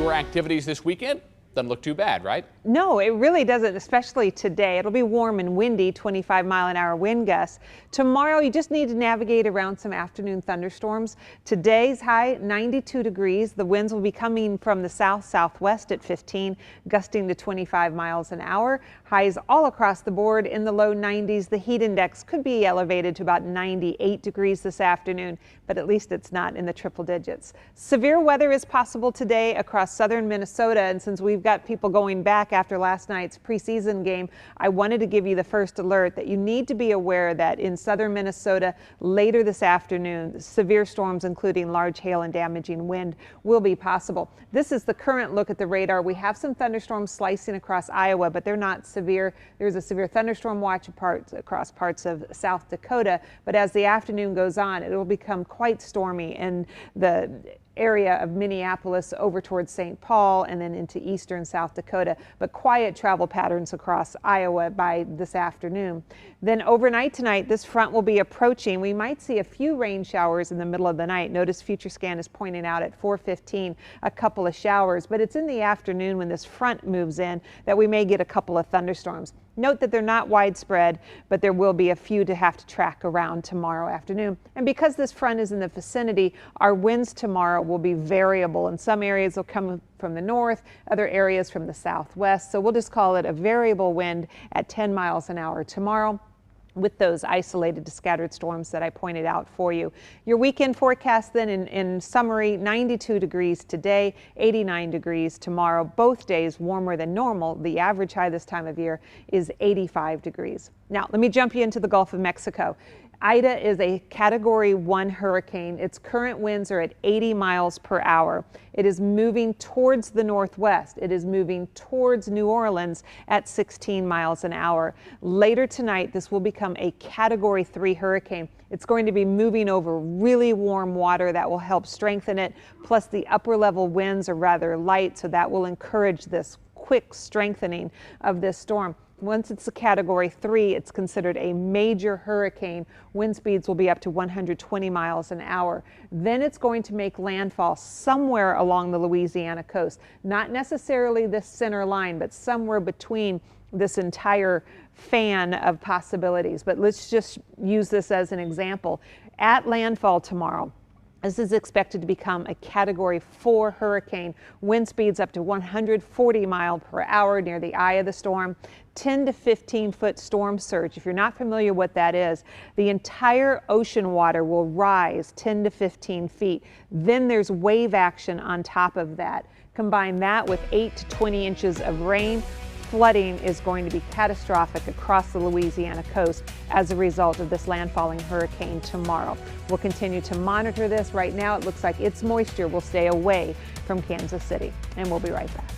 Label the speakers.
Speaker 1: outdoor activities this weekend, doesn't look too bad, right?
Speaker 2: No, it really doesn't, especially today. It'll be warm and windy, 25-mile-an-hour wind gusts. Tomorrow, you just need to navigate around some afternoon thunderstorms. Today's high, 92 degrees. The winds will be coming from the south-southwest at 15, gusting to 25 miles an hour. Highs all across the board in the low 90s. The heat index could be elevated to about 98 degrees this afternoon, but at least it's not in the triple digits. Severe weather is possible today across southern Minnesota, and since we've got people going back after last night's preseason game, I wanted to give you the first alert that you need to be aware that in southern Minnesota later this afternoon, severe storms including large hail and damaging wind will be possible. This is the current look at the radar. We have some thunderstorms slicing across Iowa, but they're not severe. There's a severe thunderstorm watch across parts of South Dakota, but as the afternoon goes on, it will become quite stormy in the area of Minneapolis over towards St. Paul and then into eastern South Dakota, but quiet travel patterns across Iowa by this afternoon. Then overnight tonight, this front will be approaching. We might see a few rain showers in the middle of the night. Notice FutureScan is pointing out at 4:15 a couple of showers, but it's in the afternoon when this front moves in that we may get a couple of thunderstorms. Note that they're not widespread, but there will be a few to have to track around tomorrow afternoon. And because this front is in the vicinity, our winds tomorrow will be variable. In some areas will come from the north, other areas from the southwest. So we'll just call it a variable wind at 10 miles an hour tomorrow, with those isolated to scattered storms that I pointed out for you. Your weekend forecast then in summary, 92 degrees today, 89 degrees tomorrow. Both days warmer than normal. The average high this time of year is 85 degrees. Now, let me jump you into the Gulf of Mexico. Ida is a Category 1 hurricane. Its current winds are at 80 miles per hour. It is moving towards the northwest. It is moving towards New Orleans at 16 miles an hour. Later tonight, this will become a Category 3 hurricane. It's going to be moving over really warm water that will help strengthen it. Plus, the upper level winds are rather light, so that will encourage this quick strengthening of this storm. Once it's a Category 3, it's considered a major hurricane. Wind speeds will be up to 120 miles an hour. Then it's going to make landfall somewhere along the Louisiana coast. Not necessarily this center line, but somewhere between this entire fan of possibilities. But let's just use this as an example. At landfall tomorrow, this is expected to become a Category 4 hurricane. Wind speeds up to 140 miles per hour near the eye of the storm. 10 to 15 foot storm surge. If you're not familiar what that is, the entire ocean water will rise 10 to 15 feet. Then there's wave action on top of that. Combine that with 8 to 20 inches of rain. Flooding is going to be catastrophic across the Louisiana coast as a result of this landfalling hurricane tomorrow. We'll continue to monitor this. Right now, it looks like its moisture will stay away from Kansas City, and we'll be right back.